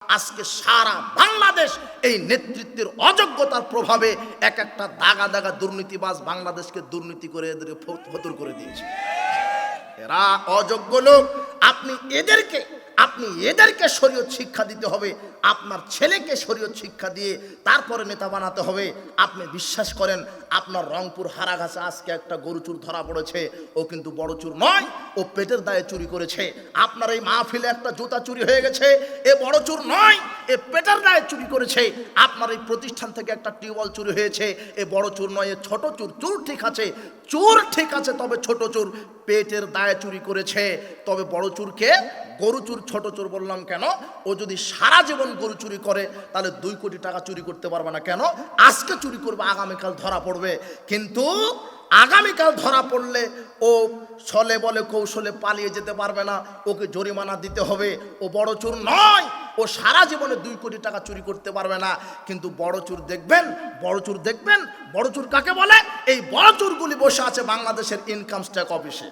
আজকে সারা বাংলাদেশ এই নেতৃত্বের অযোগ্যতার প্রভাবে এক একটা দাগা দাগা দুর্নীতিবাজ বাংলাদেশকে দুর্নীতি করে এদের ফতুর করে দিয়েছে। এরা অযোগ্য লোক। আপনি এদেরকে শরীয়ত শিক্ষা দিতে হবে, আপনার ছেলেকে শরীয়ত শিক্ষা দিয়ে তারপরে নেতা বানাতে হবে। আপনি বিশ্বাস করেন, আপনার রংপুর হারাঘাসে আজকে একটা গরু চুর ধরা পড়েছে, ও কিন্তু বড় চুর নয়, ও পেটের দায়ে চুরি করেছে। আপনার এই মাহফিলে একটা জুতা চুরি হয়ে গেছে, এ বড় চুর নয়, এ পেটের দায়ে চুরি করেছে। আপনার এই প্রতিষ্ঠান থেকে একটা টিউবওয়েল চুরি হয়েছে, এ বড় চুর নয়, এ ছোট চুর। চুর ঠিক আছে, তবে ছোট চুর পেটের দায়ে চুরি করেছে। তবে বড় চুরকে গরু চুর ছোট চোর বললাম কেন? ও যদি সারা জীবন গরু চুরি করে তাহলে 2 কোটি টাকা চুরি করতে পারবে না। কেন? আজকে চুরি করবে, আগামীকাল ধরা পড়বে। কিন্তু আগামীকাল ধরা পড়লে ও ছলে বলে কৌশলে পালিয়ে যেতে পারবে না, ওকে জরিমানা দিতে হবে। ও বড় চোর নয়, ও সারা জীবনে 2 কোটি টাকা চুরি করতে পারবে না। কিন্তু বড় চোর দেখবেন, বড় চোর কাকে বলে? এই বড় চোরগুলি বসে আছে বাংলাদেশের ইনকাম ট্যাক্স অফিসে,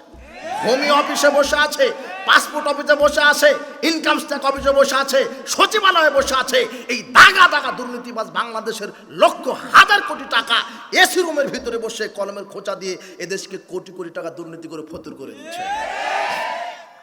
ভূমি অফিসে বসে আছে, পাসপোর্ট অফিসে বসে আছে, ইনকাম ট্যাক্স অফিসে বসে আছে, সচিবালয়ে বসে আছে। এই দাগা দাগা দুর্নীতিবাজ বাংলাদেশের লক্ষ হাজার কোটি টাকা এসি রুমের ভিতরে বসে কলমের খোঁচা দিয়ে এদেশকে কোটি কোটি টাকা দুর্নীতি করে ফতুর করে দিচ্ছে।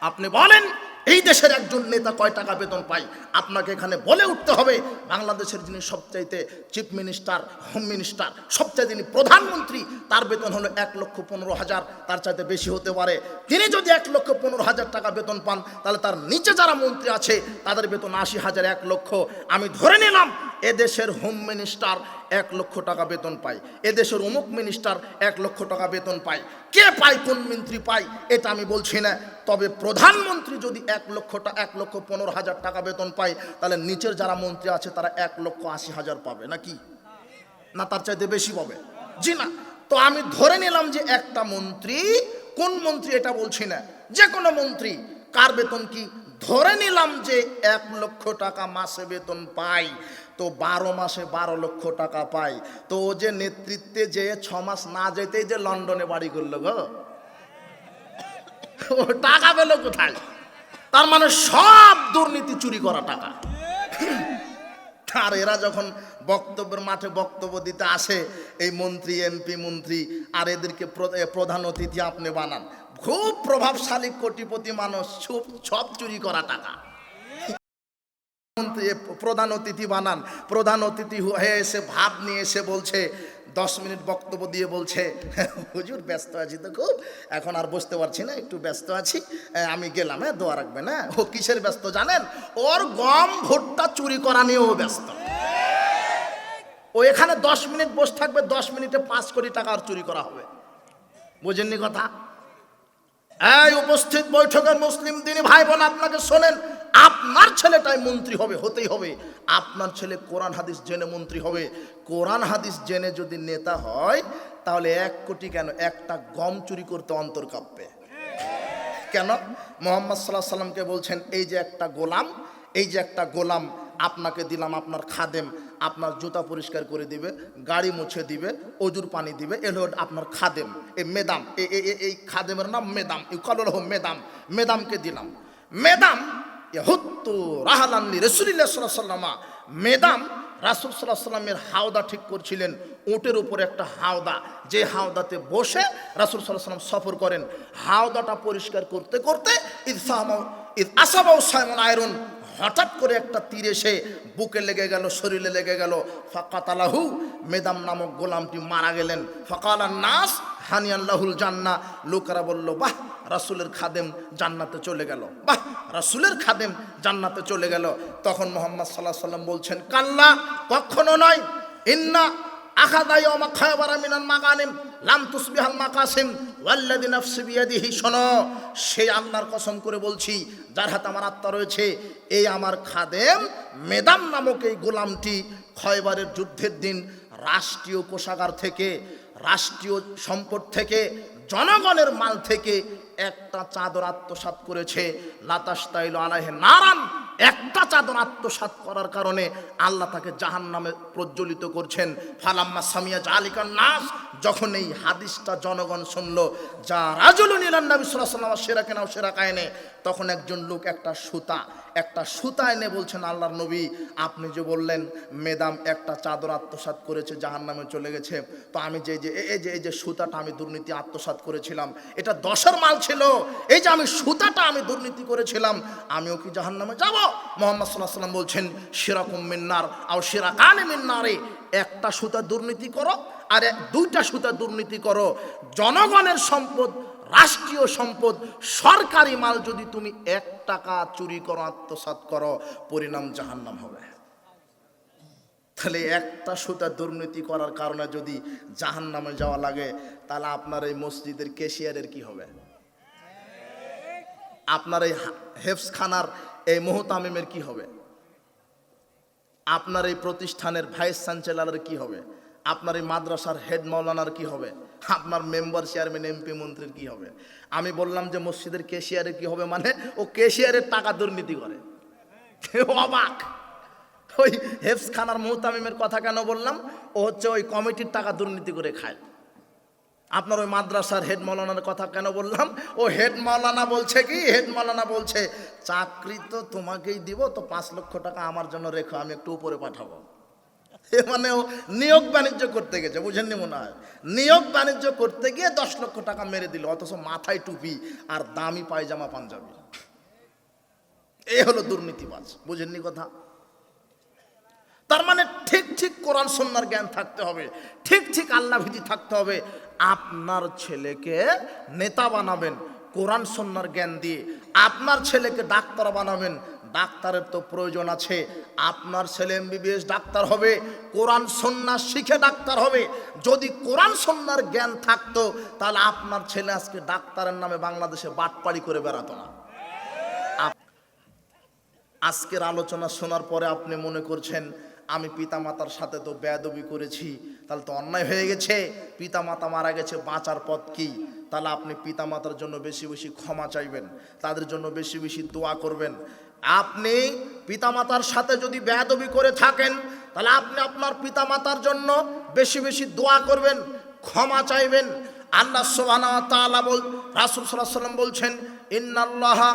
আপনি বলেন এই দেশের একজন নেতা কয় টাকা বেতন পায়? আপনাকে এখানে বলে উঠতে হবে, বাংলাদেশের যিনি সবচাইতে চিফ মিনিস্টার, হোম মিনিস্টার, সবচাইতে যিনি প্রধানমন্ত্রী, তার বেতন হলো 1,15,000, তার চাইতে বেশি হতে পারে। তিনি যদি 1,15,000 টাকা বেতন পান, তাহলে তার নিচে যারা মন্ত্রী আছে তাদের বেতন 80,000, 1 লক্ষ। আমি ধরে নিলাম এদেশের হোম মিনিস্টার 1 লক্ষ টাকা বেতন পায়, এদেশের অমুক মিনিস্টার 1 লক্ষ টাকা বেতন পায়। কে পায়, কোন মন্ত্রী পায় এটা আমি বলছি না। তবে প্রধানমন্ত্রী যদি 1,15,000 টাকা বেতন পায়, তাহলে নিচের যারা মন্ত্রী আছে তারা 1,80,000 পাবে নাকি? না তার চাইতে বেশি পাবে? জি না। তো আমি ধরে নিলাম যে একটা মন্ত্রী, কোন মন্ত্রী এটা বলছি না, যে কোনো মন্ত্রী, কার বেতন কি? ধরে নিলাম যে 1 লক্ষ টাকা মাসে বেতন পায়, তো 12 মাসে 12 লক্ষ টাকা পায়। তো ও যে নেতৃত্বে যে 6 মাস না যেতেই যে লন্ডনে বাড়ি করলো গো, ও টাকা পেল কোথায়? তার মানে সব দুর্নীতি চুরি করা টাকা। আর এরা যখন বক্তব্যের মাঠে বক্তব্য দিতে আসে, এই মন্ত্রী, এমপি, মন্ত্রী, আর এদেরকে প্রধান অতিথি আপনি বানান। খুব প্রভাবশালী কোটিপতি মানুষ, সব চুরি করা টাকা। মন্ত্রী প্রধান অতিথি বানান, প্রধান অতিথি হয়ে এসে ভাব নিয়ে এসে বলছে, 10 মিনিট বক্তব্য দিয়ে বলছে, হুজুর ব্যস্ত আছি তো খুব, এখন আর বসতে পারছি না, একটু ব্যস্ত আছি, আমি গেলাম, দোয়া রাখবেন। ও কিসের ব্যস্ত জানেন? ওর গম ভুট্টা চুরি করা নিয়েও ব্যস্ত। ও এখানে 10 মিনিট বসে থাকবে, 10 মিনিটে 5 কোটি টাকা আর চুরি করা হবে। বুঝেননি কথা? এই উপস্থিত বৈঠকের মুসলিম দিনী ভাই বোন, আপনাকে শোনেন, আপনার ছেলেটাই মন্ত্রী হবে, হতেই হবে। আপনার ছেলে কোরআন হাদিস জেনে মন্ত্রী হবে। কোরআন হাদিস জেনে যদি নেতা হয়, তাহলে 1 কোটি কেন, একটা গম চুরি করতে অন্তর কাঁপবে। কেন? মুহাম্মদ সাল্লাল্লাহু আলাইহি সাল্লামকে বলছেন, এই যে একটা গোলাম আপনাকে দিলাম, আপনার খাদেম, আপনার জুতা পরিষ্কার করে দিবে, গাড়ি মুছে দিবে, অজুর পানি দিবে, এলো আপনার খাদেম। এই মেদাম, এই খাদেমের নাম মেদাম, মেদামকে দিলাম। মেদাম রাসূলুল্লাহ সাল্লাল্লাহু আলাইহি ওয়াসাল্লাম, মেদাম রাসূল সাল্লাল্লাহু আলাইহি ওয়াসাল্লামের হাওদা ঠিক করছিলেন। উটের উপরে একটা হাওদা, যে হাওদাতে বসে রাসূল সাল্লাল্লাহু আলাইহি ওয়াসাল্লাম সফর করেন। হাওদাটা পরিষ্কার করতে করতে আসাবাউ সাইমুন আয়রুন, হঠাৎ করে একটা তীর এসে বুকে লেগে গেল, শরীরে লেগে গেল। ফাকাতালাহু, মেদাম নামক গোলামটি মারা গেলেন। ফাকালান নাস হানিয়াল্লাহুল জান্নাহ, লোকেরা বলল, বাহ, রাসূলের খাদেম জান্নাতে চলে গেল, বাহ, রাসূলের খাদেম জান্নাতে চলে গেল। তখন মুহাম্মদ সাল্লাল্লাহু আলাইহি ওয়াসাল্লাম বলছেন, কাল্লা, কখনো নয়, ইন্না আখাযা ইয়াওমা খায়বারা মিনাল মাগানিম লাম তুসবিহাল মাকাসিম ওয়াল্লাযী নাফসি বিয়াদিহি, শোনো, সেই আল্লাহর কসম করে বলছি যার হাতে আমার আত্মা রয়েছে, এই আমার খাদেম মেদাম নামক এই গোলামটি খয়বারের যুদ্ধের দিন রাষ্ট্রীয় কোষাগার থেকে, রাষ্ট্রীয় সম্পদ থেকে, জনগণের মাল থেকে একটা চাদর আত্মসাৎ করেছে। লাতাশতাইলু আলাইহি নারান, একটা চাদর আত্মসাৎ করার কারণে আল্লাহ তাকে জাহান্নামে প্রজ্বলিত করছেন। ফালাম্মা সামিয়া জালিকান নাস, যখন এই হাদিসটা জনগণ শুনলো, যা রাজুলুন ইলান নবী সাল্লাল্লাহু আলাইহি ওয়াসাল্লাম সেরা কেনাও সেরা কায়নে, তখন একজন লোক একটা সুতা একটা সুতা এনে বলছেন, আল্লাহর নবী আপনি যে বললেন মেদাম একটা চাদর আত্মসাৎ করেছে জাহান্নামে চলে গেছে, তো আমি এই যে সুতাটা আমি দুর্নীতি আত্মসাৎ করেছিলাম, এটা 10-এর মাল ছিল, এই যে আমি সুতাটা আমি দুর্নীতি করেছিলাম, আমিও কি জাহান্নামে যাব? মুহাম্মদ সাল্লাল্লাহু আলাইহি ওয়াসাল্লাম বলছেন শিরাকুম মিন্নার আও শিরাকানি মিন্নারে, একটা সুতা দুর্নীতি করো আর 2টা সুতা দুর্নীতি করো। জনগণের সম্পদ, রাষ্ট্রীয় সম্পদ, সরকারি মাল যদি তুমি 1 টাকা চুরি করো, আত্মসাৎ করো, পরিণাম জাহান্নাম হবে। তাহলে একটা সুতা দুর্নীতি করার কারণে যদি জাহান্নামে যাওয়া লাগে, তাহলে আপনার এই মসজিদের ক্যাশিয়ারের কি হবে? আপনার এই হেফজখানার এই মুহতামিমের কি হবে? আপনার এই প্রতিষ্ঠানের ভাইস চ্যান্সেলরের কি হবে? আপনার এই মাদ্রাসার হেড মাওলানার কি হবে? আপনার মেম্বার, চেয়ারম্যান, এমপি, মন্ত্রীর কি হবে? আমি বললাম যে মসজিদের ক্যাশিয়ারের কি হবে, মানে ও ক্যাশিয়ারের টাকা দুর্নীতি করে। অবাক! ওই হেফজখানার মুহতামিমের কথা কেন বললাম? ও হচ্ছে ওই কমিটির টাকা দুর্নীতি করে খায়। আপনার ওই মাদ্রাসার হেড মাওলানার কথা কেন বললাম? ও হেড মাওলানা বলছে কি, হেড মাওলানা বলছে চাকরি তো তোমাকেই দিব, তো 5 লক্ষ টাকা আমার জন্য রেখো, আমি একটু উপরে পাঠাবো। মানে ও নিয়োগ বাণিজ্য করতে গেছে, বুঝেননি মনে হয়? নিয়োগ বাণিজ্য করতে গিয়ে 10 লক্ষ টাকা মেরে দিল, অথচ মাথায় টুপি আর দামি পায়জামা পাঞ্জাবি। এই হলো দুর্নীতিবাজ, বুঝেননি কথা? তার মানে ঠিক ঠিক কোরআন সুন্নাহর জ্ঞান থাকতে হবে, ঠিক ঠিক আল্লাহ ভীতি থাকতে হবে। আপনার ছেলেকে নেতা বানাবেন কোরআন সুন্নাহর জ্ঞান দিয়ে, আপনার ছেলেকে ডাক্তার বানাবেন, ডাক্তারের তো প্রয়োজন আছে, আপনার ছেলে এমবিবিএস ডাক্তার হবে, কোরআন সুন্নাহ শিখে ডাক্তার হবে। যদি কোরআন সুন্নাহর জ্ঞান থাকতো, তাহলে আপনার ছেলে আজকে ডাক্তারের নামে বাংলাদেশে বাটপাড়ি করে বেড়াতো না। আজকের আলোচনা শোনার পরে আপনি মনে করছেন আমি পিতামাতার সাথে তো বেয়াদবি করেছি, তাহলে তো অন্যায় হয়ে গেছে, পিতামাতা মারা গেছে, বাঁচার পথ কি? তাহলে আপনি পিতামাতার জন্য বেশি বেশি ক্ষমা চাইবেন, তাদের জন্য বেশি বেশি দোয়া করবেন। আপনি পিতামাতার সাথে যদি বেয়াদবি করে থাকেন, তাহলে আপনি আপনার পিতামাতার জন্য বেশি বেশি দোয়া করবেন, ক্ষমা চাইবেন। আল্লাহ সুবহানাহু ওয়া তাআলা রাসূল সাল্লাল্লাহু আলাইহি ওয়াসাল্লাম বলছেন ইন্নাল্লাহা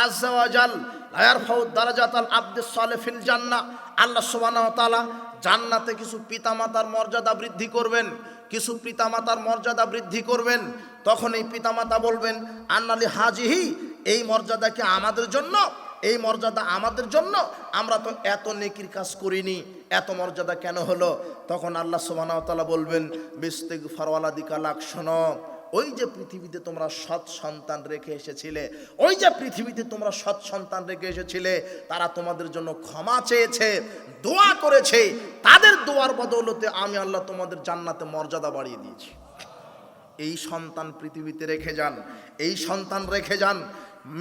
আযজা ওয়া জাল লা ইয়ারফাউ দারাজাতাল আবদিস সালিহ ফিল জান্নাহ। আল্লাহ সুবহানাহু ওয়া তাআলা জান্নাতে কিছু পিতামাতার মর্যাদা বৃদ্ধি করবেন, কিছু পিতামাতার মর্যাদা বৃদ্ধি করবেন। তখন এই পিতামাতা বলবেন আন্নালি হাজিহি, এই মর্যাদা কি আমাদের জন্য? এই মর্যাদা আমাদের জন্য? আমরা তো এত নেকির কাজ করিনি, এত মর্যাদা কেন হলো? তখন আল্লাহ সুবহানাহু ওয়া তাআলা বলবেন বিস্তিগফার ওয়ালাদিকা লাক, শোনো, ওই যে পৃথিবীতে তোমরা সৎ সন্তান রেখে এসেছিলে, ওই যে পৃথিবীতে তোমরা সৎ সন্তান রেখে এসেছিলে, তারা তোমাদের জন্য ক্ষমা চেয়েছে, দোয়া করেছে, তাদের দোয়ার বদৌলতে আমি আল্লাহ তোমাদের জান্নাতে মর্যাদা বাড়িয়ে দিয়েছি। এই সন্তান পৃথিবীতে রেখে যান, এই সন্তান রেখে যান,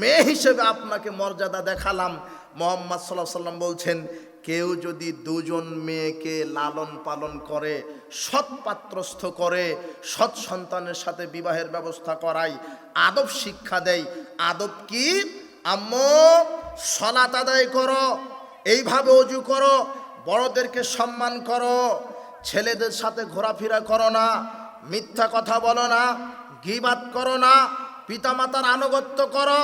মেয়ে হিসেবে আপনাকে মর্যাদা দেখালাম। মুহাম্মদ সাল্লাল্লাহু আলাইহি ওয়াসাল্লাম বলছেন কেউ যদি 2 জন মেয়েকে লালন পালন করে, সৎ পাত্রস্থ করে, সৎ সন্তানের সাথে বিবাহের ব্যবস্থা করায়, আদব শিক্ষা দেয়। আদব কি? আম্মু সালাত আদায় করো, এইভাবে ওযু করো, বড়দেরকে সম্মান করো, ছেলেদের সাথে ঘোরাফেরা করো না, মিথ্যা কথা বলো না, গীবাত করো না, পিতামাতার আনুগত্য করো।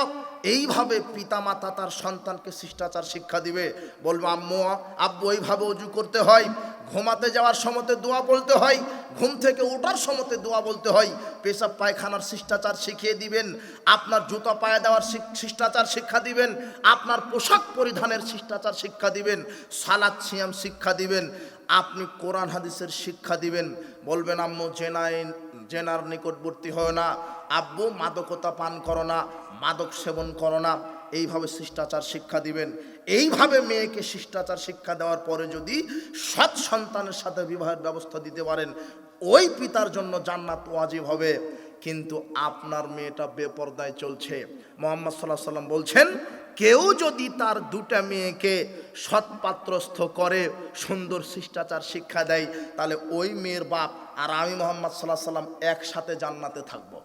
এইভাবে পিতামাতা তার সন্তানকে শিষ্টাচার শিক্ষা দিবে। বলবো আম্মু আব্বু এইভাবে ওযু করতে হয়, ঘুমাতে যাওয়ার সময়তে দোয়া বলতে হয়, ঘুম থেকে ওঠার সময়তে দোয়া বলতে হয়, পেশাব পায়খানার শিষ্টাচার শিখিয়ে দিবেন, আপনার জুতা পায়ে দেওয়ার শিষ্টাচার শিক্ষা দিবেন, আপনার পোশাক পরিধানের শিষ্টাচার শিক্ষা দিবেন, সালাত সিয়াম শিক্ষা দিবেন, আপনি কোরআন হাদিসের শিক্ষা দিবেন। বলবেন আম্মু জেনার নিকটবর্তী হয় না, আব্বু মাদকতা পান করো না, মাদক সেবন করো না, এইভাবে শিষ্টাচার শিক্ষা দিবেন। এইভাবে মেয়েকে শিষ্টাচার শিক্ষা দেওয়ার পরে যদি সৎ সন্তানের সাথে বিবাহের ব্যবস্থা দিতে পারেন, ওই পিতার জন্য জান্নাত ওয়াজিব হবে। কিন্তু আপনার মেয়েটা বেপরদায় চলছে। মুহাম্মদ সাল্লাল্লাহু আলাইহি ওয়াসাল্লাম বলছেন কেউ যদি তার 2টা মেয়েকে সৎপাত্রস্থ করে, সুন্দর শিষ্টাচার শিক্ষা দেয়, তাহলে ওই মেয়ের বাপ আর আমি মুহাম্মদ সাল্লাল্লাহু আলাইহি ওয়াসাল্লাম একসাথে জান্নাতে থাকবো।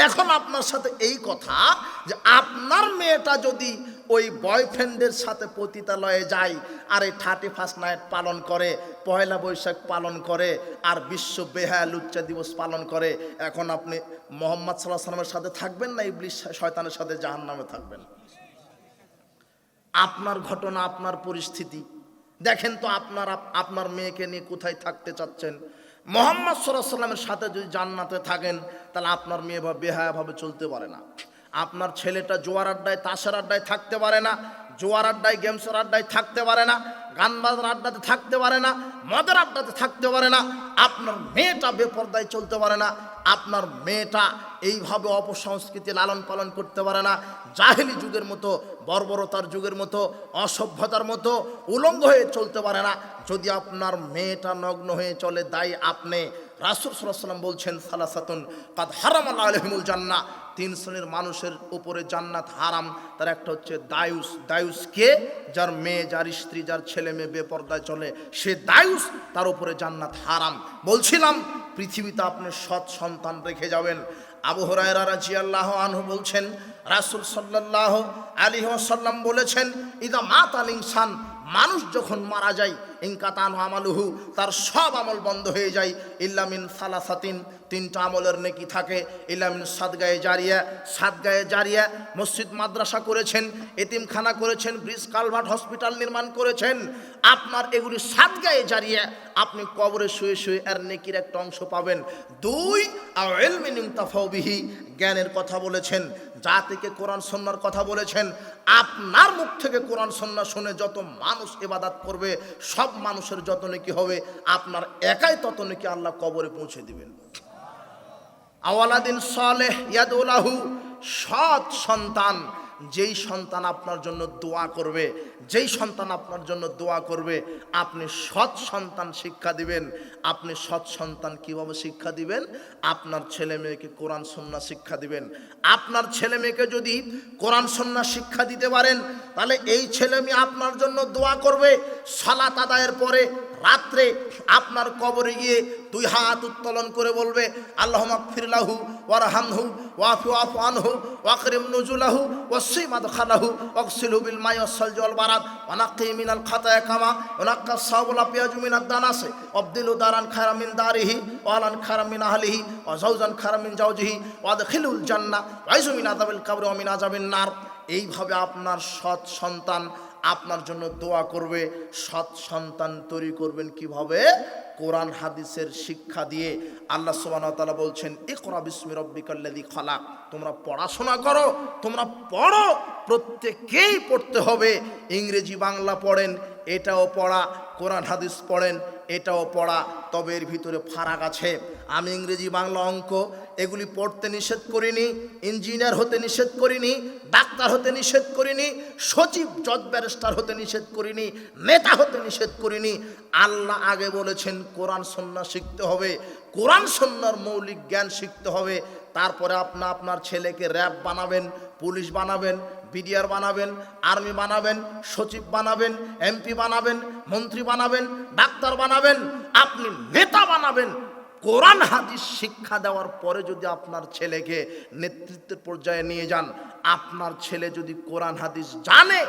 এখন আপনার সাথে এই কথা যে আপনার মেয়েটা যদি ওই বয়ফ্রেন্ডের সাথে পতিতালয়ে যায় আর এই 31st নাইট পালন করে, পয়লা বৈশাখ পালন করে, আর বিশ্ব বেহায়া লুচ্চা দিবস পালন করে, এখন আপনি মুহাম্মদ সাল্লাল্লাহু আলাইহি ওয়াসাল্লামের সাথে থাকবেন না ইবলিস শয়তানের সাথে জাহান্নামে থাকবেন? আপনার ঘটনা, আপনার পরিস্থিতি দেখেন তো, আপনার মেয়েকে নিয়ে কোথায় থাকতে চাচ্ছেন? মুহাম্মদ সাল্লাল্লাহু আলাইহি ওয়াসাল্লামের সাথে যদি জান্নাতে থাকেন, তাহলে আপনার মেয়ে বেহায়াভাবে চলতে পারে না। আপনার ছেলেটা জোয়ার আড্ডায়, তাসের আড্ডায় থাকতে পারে না, জোয়ার আড্ডায়, গেমসের আড্ডায় থাকতে পারে না, গান বাজনার আড্ডাতে থাকতে পারে না, মদের আড্ডাতে থাকতে পারে না। আপনার মেয়েটা বেপরদায় চলতে পারে না, আপনার মেয়েটা এইভাবে অপসংস্কৃতি লালন পালন করতে পারে না, জাহেলি যুগের মতো, বর্বরতার যুগের মতো, অসভ্যতার মতো উলঙ্গ হয়ে চলতে পারে না। যদি আপনার মেয়েটা নগ্ন হয়ে চলে, দায়ী আপনি। রাসূল সাল্লাল্লাহু আলাইহি ওয়াসাল্লাম বলছেন, সালাসাতুন কাদ হারামাল্লাহু আলাইহিমুল জান্নাহ, 3 শ্রেণীর মানুষের উপরে জান্নাত হারাম। তার একটা হচ্ছে দায়ুস। দায়ুস কে? যার মেয়ে, যার স্ত্রী, যার ছেলে মেয়ে বেপরদায় চলে, সে দায়ুস, তার উপরে জান্নাত হারাম। বলছিলাম পৃথিবীতে আপনি সৎ সন্তান রেখে যাবেন। আবু হুরায়রা রাদিয়াল্লাহু আনহু বলছেন, রাসূল সাল্লাল্লাহু আলাইহি ওয়াসাল্লাম বলেছেন, ইদা মাতাল ইনসান, মানুষ যখন মারা যায়, ইনকাতান আমালুহু, তার সব আমল বন্ধ হয়ে যায়, ইল্লা মিন সালাসাতিন, 3টা আমলের নেকি থাকে, ইল্লা মিন সাদগায়ে জারিয়া, সাদগায়ে জারিয়া, মসজিদ মাদ্রাসা করেছেন, এতিমখানা করেছেন, ব্রিজ কালভার্ট হসপিটাল নির্মাণ করেছেন, আপনার এগুলি সাদগায়ে জারিয়া, আপনি কবরে শুয়ে শুয়ে এর নেকির একটা অংশ পাবেন। 2 আও ইলমিন ইনতাফাউ বিহি, জ্ঞানের কথা বলেছেন, যা থেকে কোরআন সুন্নাহর কথা বলেছেন। আপনার মুখ থেকে কোরআন সুন্নাহ শুনে যত মানুষ ইবাদত করবে, সব মানুষের যত নেকি হবে, আপনার একাই তত নেকি আল্লাহ কবরে পৌঁছে দিবেন। আওয়ালাদিন সালেহ ইয়াদুলাহু, সৎ সন্তান, যেই সন্তান আপনার জন্য দোয়া করবে, যেই সন্তান আপনার জন্য দোয়া করবে, আপনি সৎ সন্তান শিক্ষা দিবেন। আপনি সৎ সন্তান কিভাবে শিক্ষা দিবেন? আপনার ছেলে মেয়েকে কোরআন সুন্নাহ শিক্ষা দিবেন। আপনার ছেলে মেয়েকে যদি কোরআন সুন্নাহ শিক্ষা দিতে পারেন, তাহলে এই ছেলে মেয়ে আপনার জন্য দোয়া করবে। সালাত আদায়ের পরে রাত্রে আপনার কবরে গিয়ে 2 হাত উত্তোলন করে বলবে, আল্লাহুম্মা গফির লাহু ওয়ারহামহু ওয়াফু আনহু ওয়াকরিম নুজুলাহু ওয়াসি মাদখালাহু ওয়াগসিলহু বিল মাই ওয়াসসালজি ওয়াল বারাদ ওয়ানাক্কি মিনাল খাতায়া কামা ওয়ানাক্কা সাওবুল আপিয়াজু মিনাদ দানাসি ওয়াবদিলু দারান খায়রাম মিন দারিহি ওয়ালান খায়রাম মিন আহলিহি ওয়া যাওজান খায়রাম মিন যাওজিহি ওয়াদখিলুল জান্নাহ ওয়াইজু মিন আযাবিল কবর ওয়া মিন আযাবিন নার। এইভাবে আপনার সৎ সন্তান আপনার জন্য দোয়া করবে। সৎ সন্তান তৈরি করবেন কিভাবে? কোরআন হাদিসের শিক্ষা দিয়ে। আল্লাহ সুবহানাহু ওয়া তাআলা বলছেন, ইকরা বিসমি রাব্বিকাল্লাযী খালাক, তোমরা পড়াশোনা করো, তোমরা পড়ো, প্রত্যেককেই পড়তে হবে। ইংরেজি বাংলা পড়েন, এটাও পড়া, কোরআন হাদিস পড়েন, এটাও পড়া, তবে এর ভিতরে ফারাক আছে। আমি ইংরেজি বাংলা অঙ্ক এগুলি পড়তে নিষেধ করিনি, ইঞ্জিনিয়ার হতে নিষেধ করিনি, ডাক্তার হতে নিষেধ করিনি, সচিব জজ ব্যারিস্টার হতে নিষেধ করিনি, নেতা হতে নিষেধ করিনি। আল্লাহ আগে বলেছেন কোরআন সুন্নাহ শিখতে হবে, কোরআন সুন্নাহর মৌলিক জ্ঞান শিখতে হবে। তারপরে আপনার ছেলেকে র্যাব বানাবেন, পুলিশ বানাবেন, বিডিআর বানাবেন, আর্মি বানাবেন, সচিব বানাবেন, এমপি বানাবেন, মন্ত্রী বানাবেন, ডাক্তার বানাবেন, আপনি নেতা বানাবেন। কোরআন হাদিস শিক্ষা দেওয়ার পরে যদি আপনার ছেলেকে নেতৃত্বের পর্যায়ে নিয়ে যান, আপনার ছেলে যদি কোরআন হাদিস জানে,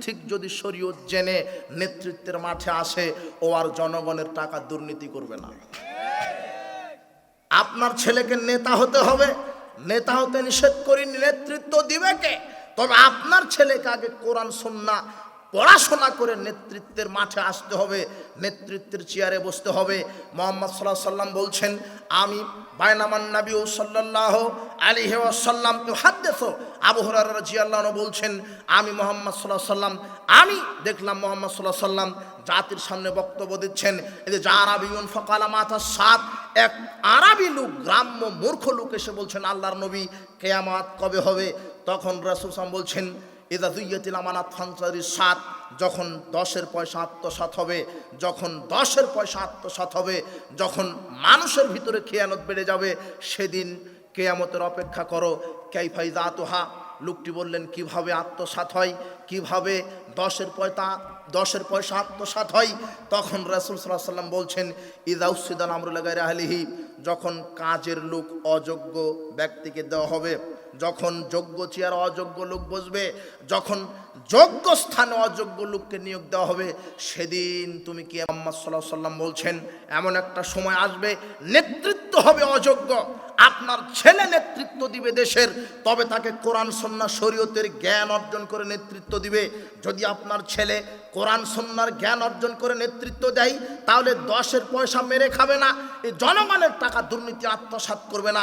ঠিক যদি শরীয়ত জেনে নেতৃত্বের মাঠে আসে, ও আর জনগণের টাকা দুর্নীতি করবে না। আপনার ছেলেকে নেতা হতে হবে, নেতা হতে নিষেধ করিনি, নেতৃত্ব দিবে কে? তবে আপনার ছেলেকে আগে কোরআন সুন্নাহ পড়াশোনা করে নেতৃত্বের মাঠে আসতে হবে, নেতৃত্বের চেয়ারে বসতে হবে। মুহাম্মদ সাল্লাল্লাহু আলাইহি ওয়াসাল্লাম বলছেন, আমি বাইনামান নবী সাল্লাল্লাহু আলাইহি ওয়াসাল্লাম ইউহাদ্দিসু, আবু হুরায়রা রাদিয়াল্লাহু আনহু বলছেন, আমি মুহাম্মদ সাল্লাল্লাহু আলাইহি ওয়াসাল্লাম, আমি দেখলাম মুহাম্মদ সাল্লাল্লাহু আলাইহি ওয়াসাল্লাম জাতির সামনে বক্তব্য দিচ্ছেন। এই যে আরাবিয়ুন ফাকালা মাতা সাত, এক আরবি লোক, গ্রাম্য মূর্খ লোক এসে বলছেন, আল্লাহর নবী কিয়ামত কবে হবে? তখন রাসূল সাল্লাল্লাহু আলাইহি ওয়াসাল্লাম বলছেন, ইদা দুইয়াতিল আমানাত ফানসারি সাত, যখন 10-এর পয়সা আত্মসাৎ হবে, যখন 10-এর পয়সা আত্মসাৎ হবে, যখন মানুষের ভিতরে খেয়ানত বেড়ে যাবে, সেদিন কিয়ামতের অপেক্ষা করো। কাইফাই যাতুহা, লোকটি বললেন, কিভাবে আত্মসাৎ হয়, কিভাবে 10-এর পয়সা আত্মসাৎ হয়? তখন রাসূল সাল্লাল্লাহু আলাইহি ওয়াসাল্লাম বলছেন, ইযা উসিদাল আমরু লিগাইরি আহলিহি, যখন কাজের লোক অযোগ্য ব্যক্তিকে দেওয়া হবে, যখন যোগ্য চেয়ার অযোগ্য লোক বসবে, যখন যোগ্য স্থানে অযোগ্য লোককে নিয়োগ দেওয়া হবে, সেদিন তুমি কি, মুহাম্মদ সাল্লাল্লাহু আলাইহি ওয়াসাল্লাম বলছেন, এমন একটা সময় আসবে নেতৃত্ব হবে অযোগ্য, আপনার ছেলে নেতৃত্ব দিবে দেশের, তবে তাকে কোরআন সুন্নাহ শরীয়তের জ্ঞান অর্জন করে নেতৃত্ব দিবে। যদি আপনার ছেলে কোরআন সুন্নাহর জ্ঞান অর্জন করে নেতৃত্ব দেয়, তাহলে 10-এর পয়সা মেরে খাবে না, এই জনগণের টাকা দুর্নীতি আত্মসাৎ করবে না।